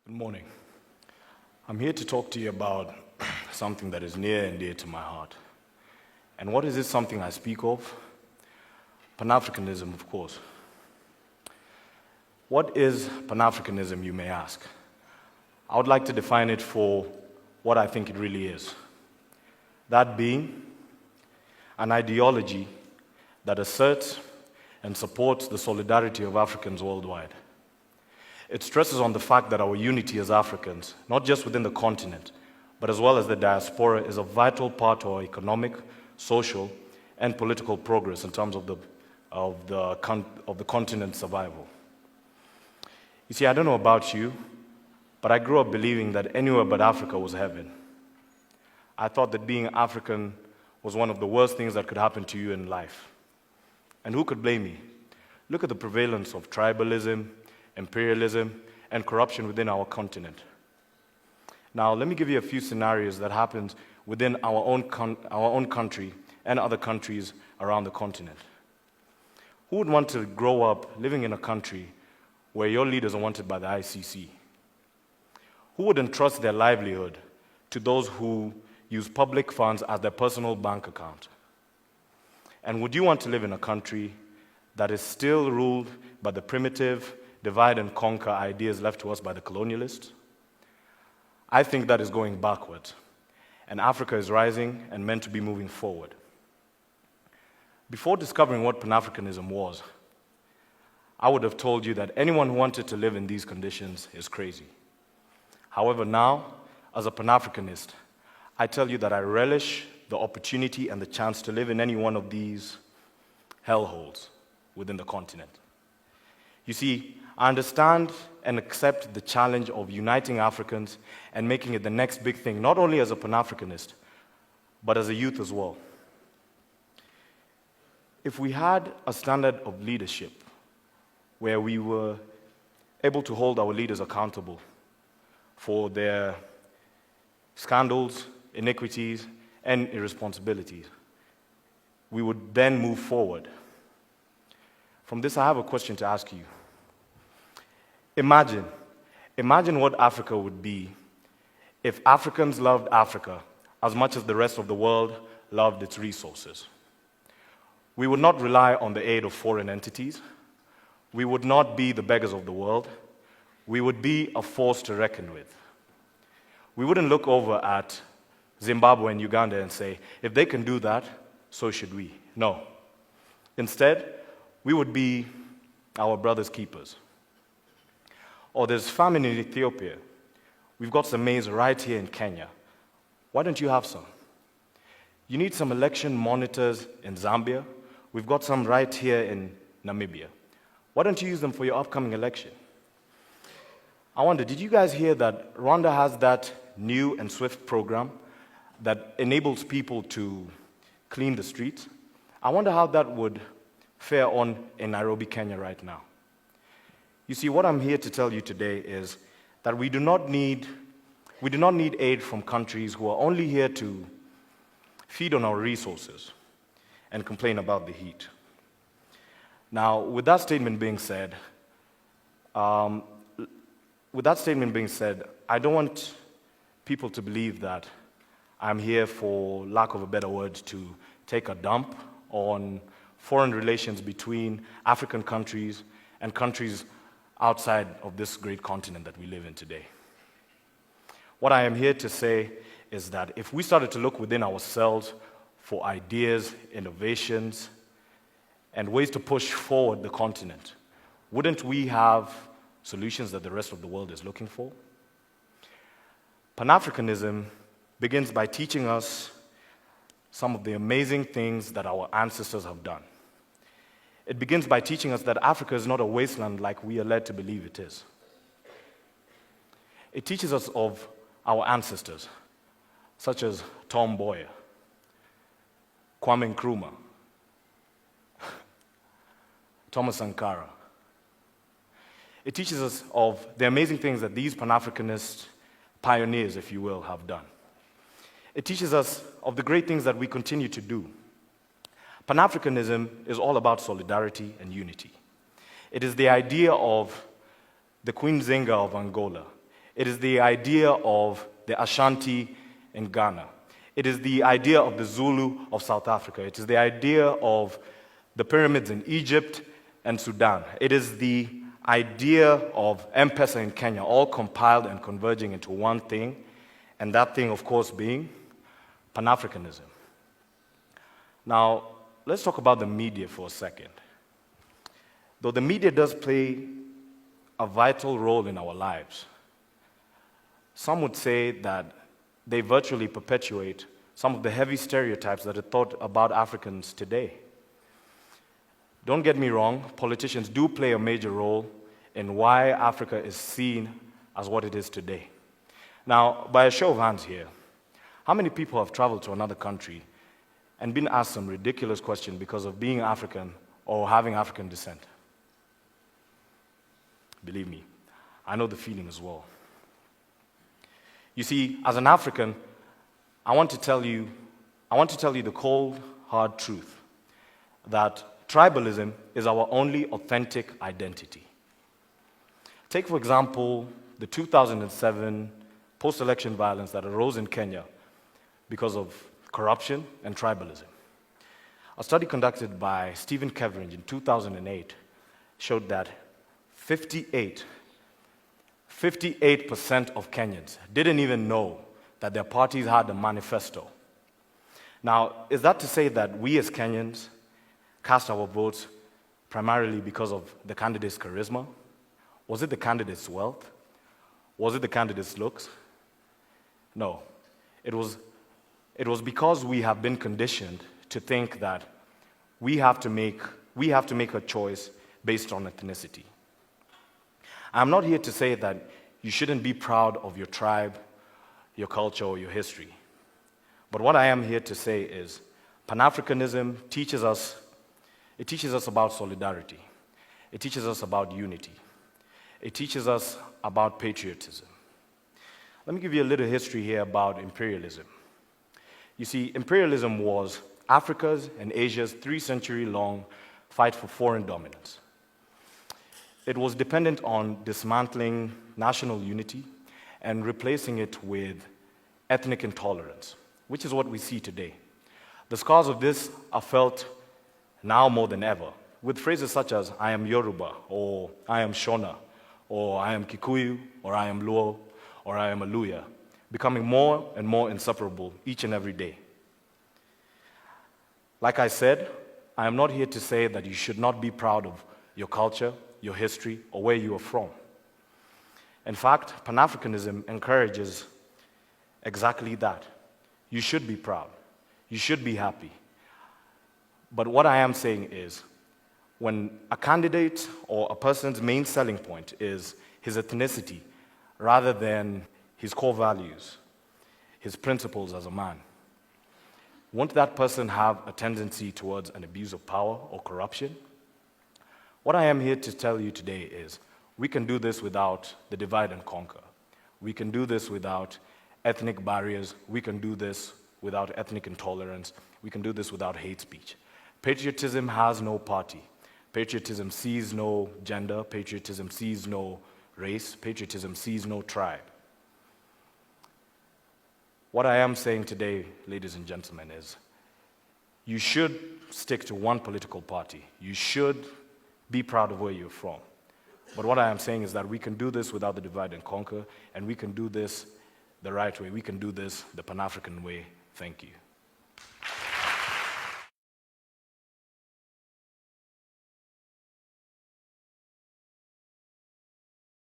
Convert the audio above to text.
Good morning. I'm here to talk to you about something that is near and dear to my heart. And what is this something I speak of? Pan Africanism, of course. What is Pan Africanism, you may ask? I would like to define it for what I think it really is. That being an ideology that asserts and supports the solidarity of Africans worldwide. It stresses on the fact that our unity as Africans, not just within the continent, but as well as the diaspora, is a vital part of our economic, social, and political progress in terms of the continent's survival. You see, I don't know about you, but I grew up believing that anywhere but Africa was heaven. I thought that being African was one of the worst things that could happen to you in life. And who could blame me? Look at the prevalence of tribalism, imperialism, and corruption within our continent. Now, let me give you a few scenarios that happened within our own country and other countries around the continent. Who would want to grow up living in a country where your leaders are wanted by the ICC? Who would entrust their livelihood to those who use public funds as their personal bank account? And would you want to live in a country that is still ruled by the primitive, divide and conquer ideas left to us by the colonialists? I think that is going backwards, and Africa is rising and meant to be moving forward. Before discovering what Pan-Africanism was, I would have told you that anyone who wanted to live in these conditions is crazy. However, now, as a Pan-Africanist, I tell you that I relish the opportunity and the chance to live in any one of these hellholes within the continent. You see, I understand and accept the challenge of uniting Africans and making it the next big thing, not only as a Pan-Africanist, but as a youth as well. If we had a standard of leadership where we were able to hold our leaders accountable for their scandals, iniquities, and irresponsibilities, we would then move forward. From this, I have a question to ask you. Imagine what Africa would be if Africans loved Africa as much as the rest of the world loved its resources. We would not rely on the aid of foreign entities. We would not be the beggars of the world. We would be a force to reckon with. We wouldn't look over at Zimbabwe and Uganda and say, if they can do that, so should we. No. Instead, we would be our brothers' keepers. Or there's famine in Ethiopia. We've got some maize right here in Kenya. Why don't you have some? You need some election monitors in Zambia. We've got some right here in Namibia. Why don't you use them for your upcoming election? I wonder, did you guys hear that Rwanda has that new and swift program that enables people to clean the streets? I wonder how that would fare on in Nairobi, Kenya right now. You see, what I'm here to tell you today is that we do not need aid from countries who are only here to feed on our resources and complain about the heat. Now, with that statement being said, I don't want people to believe that I'm here, for lack of a better word, to take a dump on foreign relations between African countries and countries outside of this great continent that we live in today. What I am here to say is that if we started to look within ourselves for ideas, innovations, and ways to push forward the continent, wouldn't we have solutions that the rest of the world is looking for? Pan-Africanism begins by teaching us some of the amazing things that our ancestors have done. It begins by teaching us that Africa is not a wasteland like we are led to believe it is. It teaches us of our ancestors, such as Tom Mboya, Kwame Nkrumah, Thomas Sankara. It teaches us of the amazing things that these Pan-Africanist pioneers, if you will, have done. It teaches us of the great things that we continue to do. Pan-Africanism is all about solidarity and unity. It is the idea of the Queen Zinga of Angola. It is the idea of the Ashanti in Ghana. It is the idea of the Zulu of South Africa. It is the idea of the pyramids in Egypt and Sudan. It is the idea of M-Pesa in Kenya, all compiled and converging into one thing, and that thing, of course, being Pan Africanism. Now, let's talk about the media for a second. Though the media does play a vital role in our lives, some would say that they virtually perpetuate some of the heavy stereotypes that are thought about Africans today. Don't get me wrong, politicians do play a major role in why Africa is seen as what it is today. Now, by a show of hands here, how many people have traveled to another country and been asked some ridiculous question because of being African or having African descent? Believe me, I know the feeling as well. You see, as an African, I want to tell you the cold, hard truth that tribalism is our only authentic identity. Take, for example, the 2007 post-election violence that arose in Kenya because of corruption and tribalism. A study conducted by Stephen Keveridge in 2008 showed that 58% of Kenyans didn't even know that their parties had a manifesto. Now, is that to say that we as Kenyans cast our votes primarily because of the candidate's charisma? Was it the candidate's wealth? Was it the candidate's looks? No. It was because we have been conditioned to think that we have to make a choice based on ethnicity. I'm not here to say that you shouldn't be proud of your tribe, your culture, or your history. But what I am here to say is Pan-Africanism teaches us about solidarity. It teaches us about unity. It teaches us about patriotism. Let me give you a little history here about imperialism. You see, imperialism was Africa's and Asia's 3-century-long fight for foreign dominance. It was dependent on dismantling national unity and replacing it with ethnic intolerance, which is what we see today. The scars of this are felt now more than ever, with phrases such as, I am Yoruba, or I am Shona, or I am Kikuyu, or I am Luo, or I am Aluya, becoming more and more inseparable each and every day. Like I said, I am not here to say that you should not be proud of your culture, your history, or where you are from. In fact, Pan-Africanism encourages exactly that. You should be proud. You should be happy. But what I am saying is, when a candidate or a person's main selling point is his ethnicity rather than his core values, his principles as a man, won't that person have a tendency towards an abuse of power or corruption? What I am here to tell you today is we can do this without the divide and conquer. We can do this without ethnic barriers. We can do this without ethnic intolerance. We can do this without hate speech. Patriotism has no party. Patriotism sees no gender. Patriotism sees no race. Patriotism sees no tribe. What I am saying today, ladies and gentlemen, is you should stick to one political party. You should be proud of where you're from. But what I am saying is that we can do this without the divide and conquer, and we can do this the right way. We can do this the Pan-African way. Thank you.